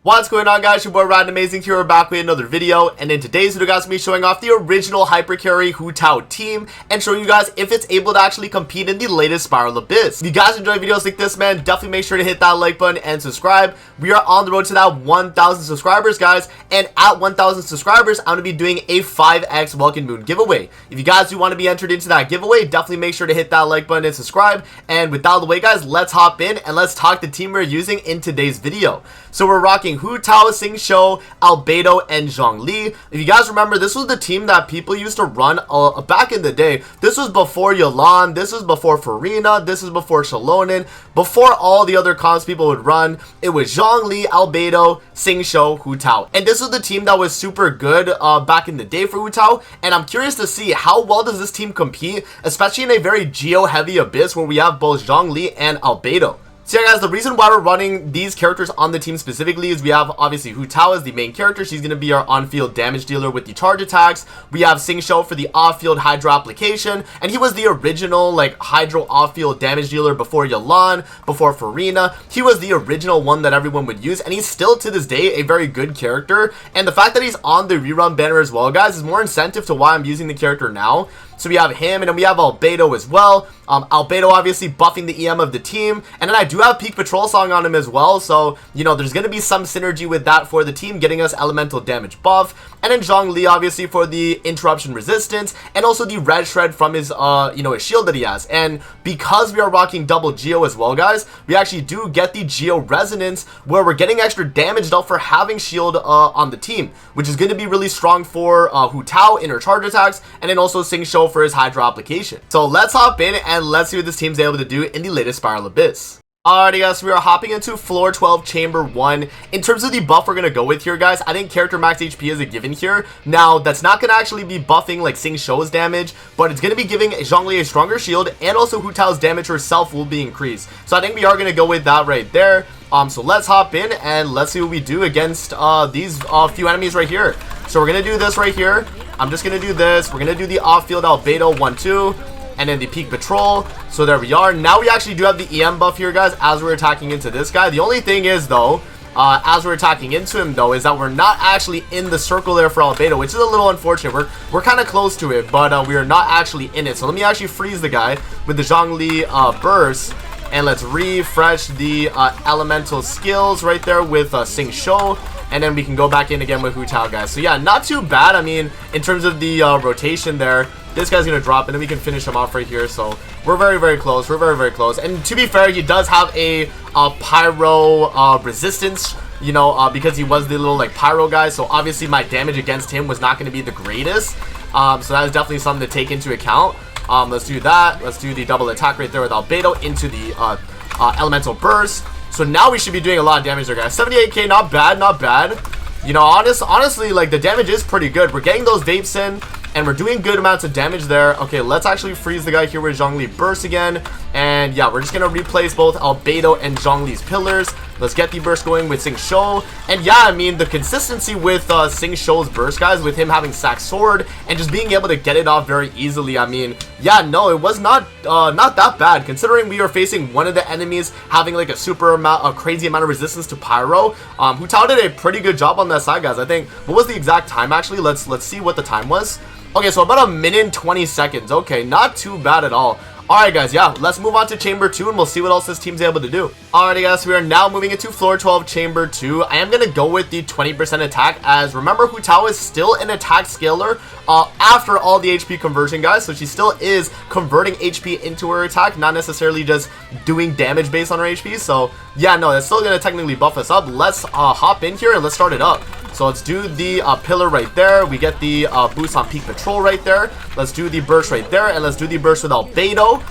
What's going on, guys? Your boy Rad Amazing here. We're back with another video, and in today's video, guys, I'm going to be showing off the original Hypercarry Hu Tao team and showing you guys if it's able to actually compete in the latest Spiral Abyss. If you guys enjoy videos like this, man, definitely make sure to hit that like button and subscribe. We are on the road to that 1,000 subscribers, guys, and at 1,000 subscribers, I'm going to be doing a 5x Welcome Moon giveaway. If you guys do want to be entered into that giveaway, definitely make sure to hit that like button and subscribe. And with that out of the way, guys, let's hop in and let's talk the team we're using in today's video. So we're rocking Hu Tao, Sing Shou, Albedo, and Zhongli. If you guys remember, this was the team that people used to run back in the day. This was before Yolan, this was before Farina, this was before Shalonen, before all the other comps people would run. It was Zhongli, Albedo, Sing Shou, Hu Tao. And this was the team that was super good back in the day for Hu Tao. And I'm curious to see how well does this team compete, especially in a very geo-heavy Abyss where we have both Zhongli and Albedo. So yeah, guys, the reason why we're running these characters on the team specifically is we have obviously Hu Tao as the main character. She's going to be our on-field damage dealer with the charge attacks. We have Sing Shou for the off-field Hydro application, and he was the original like Hydro off-field damage dealer before Yolan, before Farina. He was the original one that everyone would use, and he's still to this day a very good character. And the fact that he's on the rerun banner as well, guys, is more incentive to why I'm using the character now. So we have him, and then we have Albedo as well. Albedo obviously buffing the EM of the team, and then I do have Peak Patrol Song on him as well, so you know there's going to be some synergy with that for the team, getting us elemental damage buff. And then Zhongli obviously for the interruption resistance, and also the red shred from his his shield that he has. And because we are rocking double Geo as well, guys, we actually do get the Geo resonance where we're getting extra damage dealt for having shield on the team, which is going to be really strong for Hu Tao in her charge attacks, and then also Sing Shou for his Hydro application. So let's hop in and let's see what this team's able to do in the latest Spiral Abyss. Alrighty, guys, so we are hopping into floor 12 chamber 1. In terms of the buff we're gonna go with here, guys, I think character max HP is a given here. Now that's not gonna actually be buffing like Sing Shou's damage, but it's gonna be giving Zhongli a stronger shield, and also Hu Tao's damage herself will be increased. So I think we are gonna go with that right there. So let's hop in and let's see what we do against these few enemies right here. So we're gonna do this right here. I'm just gonna do this. We're gonna do the off-field Albedo 1-2. And then the Peak Patrol. So there we are. Now we actually do have the EM buff here, guys, as we're attacking into this guy. The only thing is, though, as we're attacking into him, though, is that we're not actually in the circle there for Albedo, which is a little unfortunate. We're kind of close to it, but we are not actually in it. So let me actually freeze the guy with the Zhongli burst. And let's refresh the elemental skills right there with Sing Shou. And then we can go back in again with Hu Tao, guys. So yeah, not too bad. I mean, in terms of the rotation there, this guy's going to drop, and then we can finish him off right here. So we're very, very close. We're very, very close. And to be fair, he does have a pyro resistance, you know, because he was the little, like, pyro guy. So obviously my damage against him was not going to be the greatest. So that is definitely something to take into account. Let's do that. Let's do the double attack right there with Albedo into the elemental burst. So now we should be doing a lot of damage there, guys. 78k, not bad, not bad. You know, honestly, like, the damage is pretty good. We're getting those vapes in, and we're doing good amounts of damage there. Okay, let's actually freeze the guy here with Zhongli burst again. And yeah, we're just gonna replace both Albedo and Zhongli's pillars. Let's get the burst going with Sing Shou. And yeah, I mean, the consistency with Sing Shou's burst, guys, with him having Sack Sword and just being able to get it off very easily. I mean, yeah, no, it was not that bad, considering we are facing one of the enemies having like a crazy amount of resistance to pyro. Hu Tao did a pretty good job on that side, guys. I think, what was the exact time actually? Let's see what the time was. Okay, so about 1 minute and 20 seconds. Okay, not too bad at all. Alright, guys, yeah, let's move on to chamber 2 and we'll see what else this team's able to do. Alrighty, guys, we are now moving into floor 12 chamber 2. I am going to go with the 20% attack, as remember, Hu Tao is still an attack scaler after all the HP conversion, guys. So she still is converting HP into her attack, not necessarily just doing damage based on her HP. So yeah, no, that's still going to technically buff us up. Let's hop in here and let's start it up. So let's do the pillar right there. We get the boost on Peak Patrol right there. Let's do the burst right there, and let's do the burst with Albedo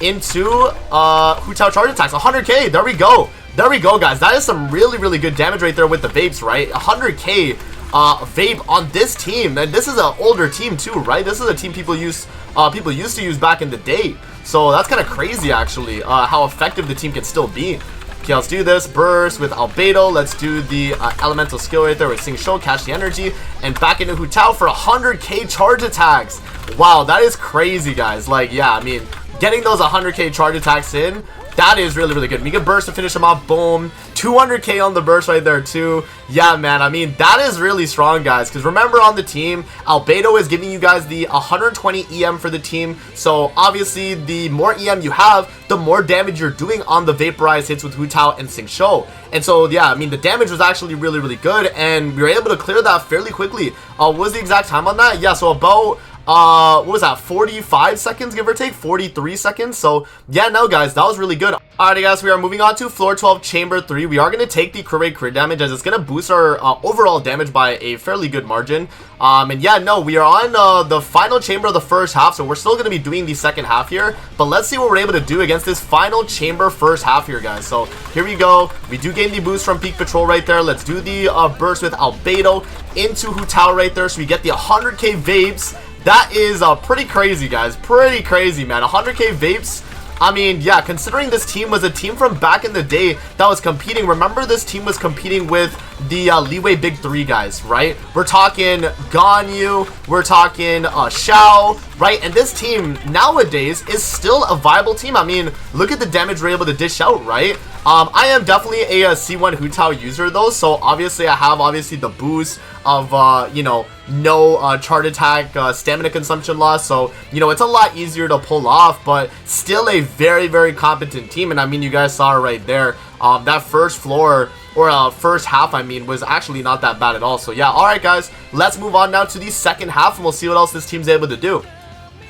into Hu Tao charge attacks. 100k, there we go. There we go, guys. That is some really, really good damage right there with the vapes, right? 100k vape on this team. And this is an older team too, right? This is a team people used to use back in the day. So that's kind of crazy, actually, how effective the team can still be. Okay, let's do this burst with Albedo. Let's do the elemental skill right there with Sing Shou, catch the energy, and back into Hu Tao for 100k charge attacks. Wow, that is crazy, guys. Like, yeah, I mean, getting those 100k charge attacks in That is really, really good. Mega Burst to finish him off. Boom. 200k on the burst right there, too. Yeah, man. I mean, that is really strong, guys. Because remember, on the team, Albedo is giving you guys the 120 EM for the team. So, obviously, the more EM you have, the more damage you're doing on the Vaporized hits with Hu Tao and Xing Shou. And so, yeah, I mean, the damage was actually really, really good. And we were able to clear that fairly quickly. What was the exact time on that? Yeah, so about... what was that, 45 seconds, give or take, 43 seconds. So yeah, no guys, that was really good. Alrighty guys, we are moving on to floor 12, chamber 3. We are going to take the crit damage, as it's going to boost our overall damage by a fairly good margin. And yeah, no, we are on the final chamber of the first half, so we're still going to be doing the second half here. But let's see what we're able to do against this final chamber first half here, guys. So here we go. We do gain the boost from Peak Patrol right there. Let's do the burst with Albedo into Hu Tao right there, so we get the 100k vapes. That is pretty crazy, guys. Pretty crazy, man. 100k vapes. I mean, yeah, considering this team was a team from back in the day that was competing. Remember, this team was competing with the Leeway Big 3 guys, right? We're talking Ganyu, we're talking Xiao, right? And this team nowadays is still a viable team. I mean, look at the damage we're able to dish out, right? I am definitely a C1 Hu Tao user though, so obviously I have the boost of you know, no chart attack, stamina consumption loss, so you know, it's a lot easier to pull off, but still a very, very competent team. And I mean, you guys saw it right there. That first floor, or first half, I mean, was actually not that bad at all. So yeah, alright guys, let's move on now to the second half, and we'll see what else this team's able to do.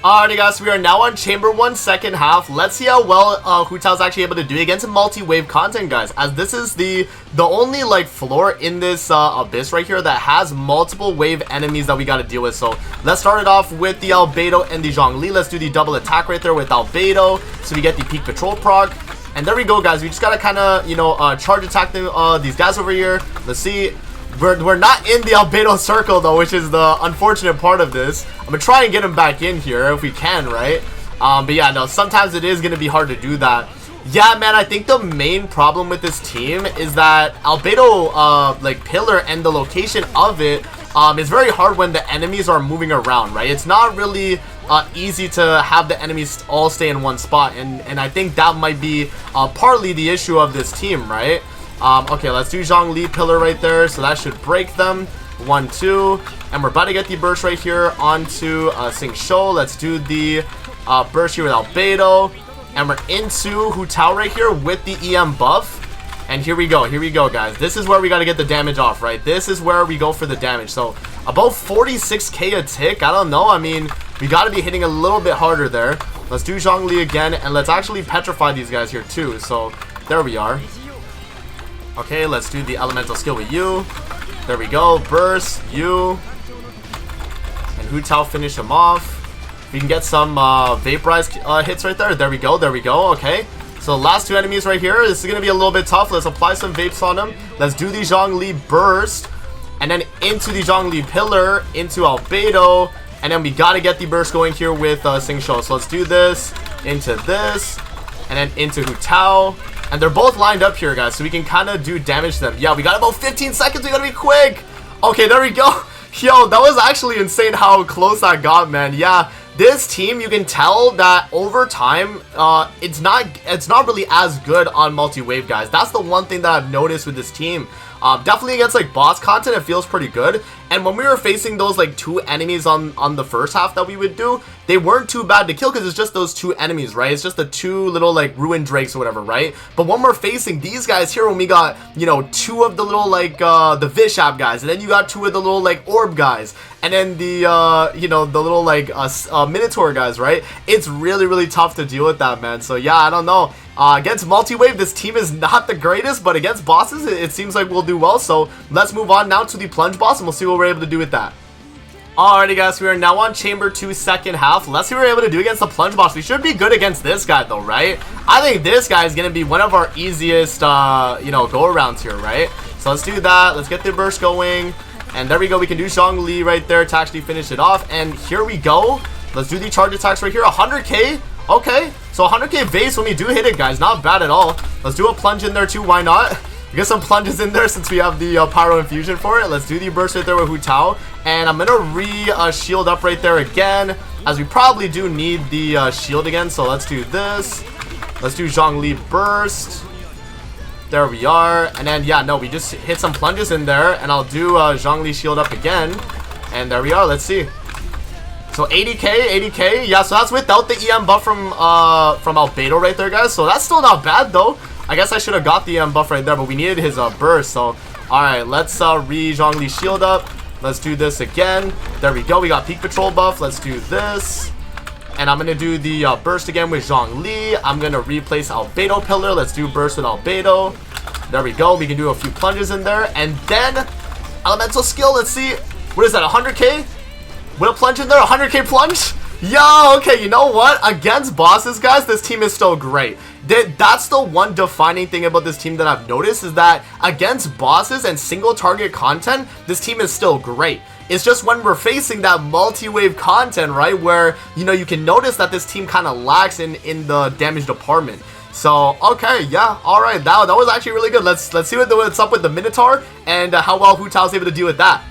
Alrighty guys, we are now on Chamber 1 second half. Let's see how well Hu Tao's actually able to do against multi-wave content, guys, as this is the only like floor in this abyss right here that has multiple wave enemies that we got to deal with. So let's start it off with the Albedo and the Zhongli. Let's do the double attack right there with Albedo, so we get the Peak Patrol proc. And there we go, guys. We just gotta kind of, you know, charge attack them, these guys over here. Let's see. We're not in the Albedo circle though, which is the unfortunate part of this. I'm gonna try and get him back in here if we can, right? But yeah, no, sometimes it is gonna be hard to do that. Yeah, man, I think the main problem with this team is that Albedo, like, pillar and the location of it is very hard when the enemies are moving around, right? It's not really easy to have the enemies all stay in one spot, and I think that might be partly the issue of this team, right? Okay, let's do Zhongli pillar right there, so that should break them. 1, 2, and we're about to get the burst right here onto Xing Shou. Let's do the burst here with Albedo, and we're into Hu Tao right here with the EM buff. And here we go, guys. This is where we got to get the damage off, right? This is where we go for the damage. So about 46k a tick. I don't know. I mean, we got to be hitting a little bit harder there. Let's do Zhongli again, and let's actually petrify these guys here too. So there we are. Okay, let's do the elemental skill with you. There we go. Burst, you. And Hu Tao finish him off. We can get some vaporized hits right there. There we go. Okay. So last two enemies right here. This is going to be a little bit tough. Let's apply some vapes on them. Let's do the Zhongli burst. And then into the Zhongli pillar. Into Albedo. And then we got to get the burst going here with Xing Shou. So let's do this. Into this. And then into Hu Tao. And they're both lined up here, guys, so we can kind of do damage to them. Yeah, we got about 15 seconds. We got to be quick. Okay, there we go. Yo, that was actually insane how close that got, man. Yeah, this team, you can tell that over time, it's not really as good on multi-wave, guys. That's the one thing that I've noticed with this team. Definitely against like boss content, it feels pretty good. And when we were facing those like two enemies on the first half that we would do, they weren't too bad to kill because it's just those two enemies, right? It's just the two little like ruined drakes or whatever, right? But when we're facing these guys here, when we got, you know, two of the little like the Vishap guys, and then you got two of the little like orb guys, and then the you know, the little like Minotaur guys, right? It's really, really tough to deal with that, man. So yeah, I don't know. Against multi-wave, this team is not the greatest, but against bosses, it seems like we'll do well. So let's move on now to the plunge boss, and we'll see what we're able to do with that. Alrighty, guys, we are now on Chamber 2 second half. Let's see what we're able to do against the plunge boss. We should be good against this guy, though, right? I think this guy is going to be one of our easiest, you know, go-arounds here, right? So let's do that. Let's get the burst going. And there we go. We can do Zhongli right there to actually finish it off. And here we go. Let's do the charge attacks right here. 100k. Okay, so 100k base when we do hit it, guys. Not bad at all. Let's do a plunge in there too. Why not? We get some plunges in there since we have the pyro infusion for it. Let's do the burst right there with Hu Tao. And I'm gonna shield up right there again, as we probably do need the shield again. So let's do this. Let's do Zhongli burst. There we are. And then, yeah, no, we just hit some plunges in there. And I'll do Zhongli shield up again. And there we are. Let's see. So 80k. Yeah, so that's without the EM buff from Albedo right there, guys. So that's still not bad, though. I guess I should have got the EM buff right there, but we needed his burst. So, alright, let's re-Zhongli shield up. Let's do this again. There we go. We got peak patrol buff. Let's do this. And I'm going to do the burst again with Zhongli. I'm going to replace Albedo pillar. Let's do burst with Albedo. There we go. We can do a few plunges in there. And then elemental skill. Let's see. What is that? 100k? With a plunge in there? 100k plunge? Yo, okay. You know what? Against bosses, guys, this team is still great. That's the one defining thing about this team that I've noticed is that against bosses and single target content, this team is still great. It's just when we're facing that multi-wave content, right, where, you know, you can notice that this team kind of lacks in the damage department. So, okay, yeah, all right, that was actually really good. Let's see what's up with the Minotaur and how well Hu Tao's able to deal with that.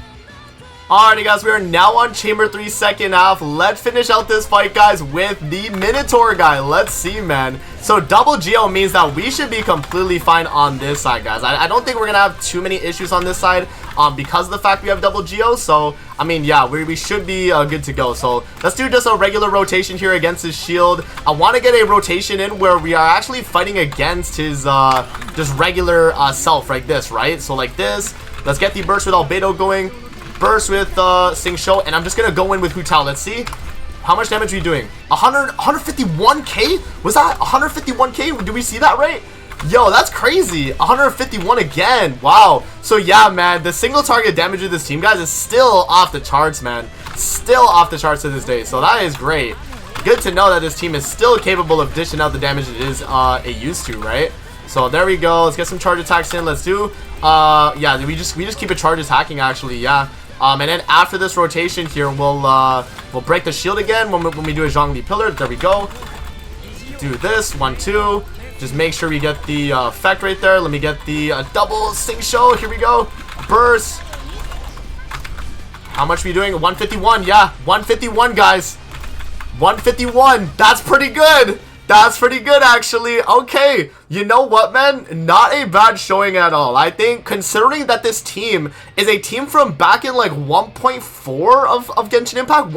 Alrighty, guys, we are now on Chamber 3 second half. Let's finish out this fight, guys, with the Minotaur guy. Let's see, man. So double Geo means that we should be completely fine on this side, guys. I don't think we're going to have too many issues on this side because of the fact we have double Geo. So, I mean, yeah, we should be good to go. So let's do just a regular rotation here against his shield. I want to get a rotation in where we are actually fighting against his just regular self like this, right? So like this. Let's get the burst with Albedo going. Burst with Sing Show, and I'm just gonna go in with Hu Tao. Let's see how much damage are we doing. 151k? Was that 151k? Did we see that right? Yo, that's crazy. 151 again. Wow. So yeah, man, the single target damage of this team, guys, is still off the charts, man. Still off the charts to this day. So that is great. Good to know that this team is still capable of dishing out the damage it used to, right? So there we go. Let's get some charge attacks in. Let's do yeah, we just keep a charge attacking actually, yeah. And then after this rotation here, we'll break the shield again when we do a Zhongli pillar. There we go. Do this 1 2. Just make sure we get the effect right there. Let me get the double Sing Show. Here we go. Burst. How much are we doing? 151. Yeah, 151, guys. 151. That's pretty good. That's pretty good, actually. Okay, you know what, man? Not a bad showing at all. I think, considering that this team is a team from back in, like, 1.4 of Genshin Impact.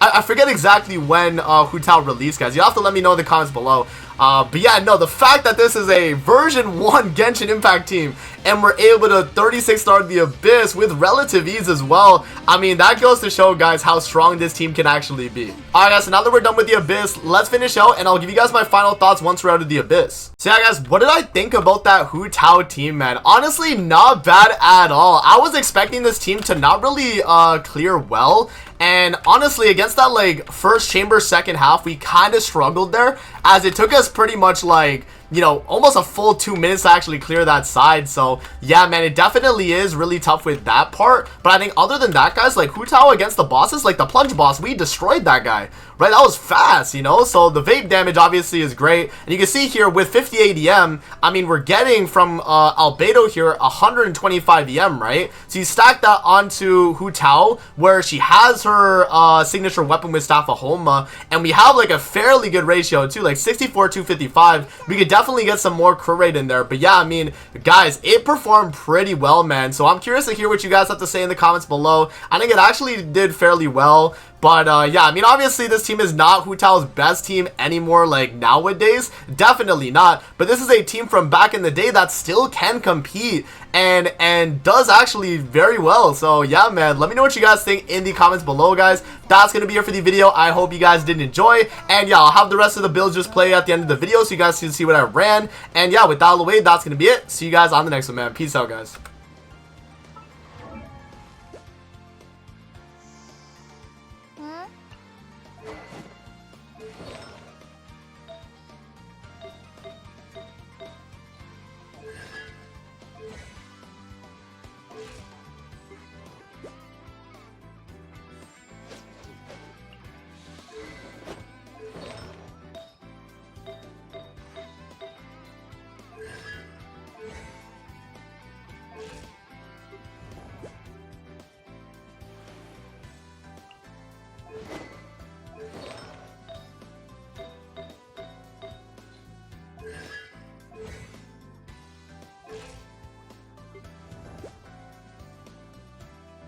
I forget exactly when Hu Tao released, guys. You'll have to let me know in the comments below. But yeah, no, the fact that this is a version 1 Genshin Impact team and we're able to 36 star the Abyss with relative ease as well, I mean, that goes to show, guys, how strong this team can actually be. Alright, guys, so now that we're done with the Abyss, let's finish out and I'll give you guys my final thoughts once we're out of the Abyss. So yeah, guys, what did I think about that Hu Tao team, man? Honestly, not bad at all. I was expecting this team to not really clear well. And honestly, against that, like, first chamber second half, we kind of struggled there, as it took us pretty much, like, you know, almost a full 2 minutes to actually clear that side. So yeah, man, it definitely is really tough with that part. But I think other than that, guys, like Hu Tao against the bosses, like the plunge boss, we destroyed that guy, right? That was fast, you know. So the vape damage obviously is great, and you can see here with 58 EM, I mean, we're getting from Albedo here 125 EM, right? So you stack that onto Hu Tao, where she has her signature weapon with Staff of Homa, and we have like a fairly good ratio too, like 64-55. We could definitely get some more crit rate in there. But yeah, I mean, guys, it performed pretty well, man. So I'm curious to hear what you guys have to say in the comments below. I think it actually did fairly well. But yeah, I mean, obviously this team is not Hu Tao's best team anymore, like nowadays. Definitely not. But this is a team from back in the day that still can compete and does actually very well. So yeah, man, let me know what you guys think in the comments below, guys. That's gonna be it for the video. I hope you guys did enjoy, and yeah, I'll have the rest of the builds just play at the end of the video so you guys can see what I ran. And yeah, with that out of the way, that's gonna be it. See you guys on the next one, man. Peace out, guys.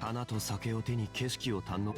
花と酒を手に景色を堪能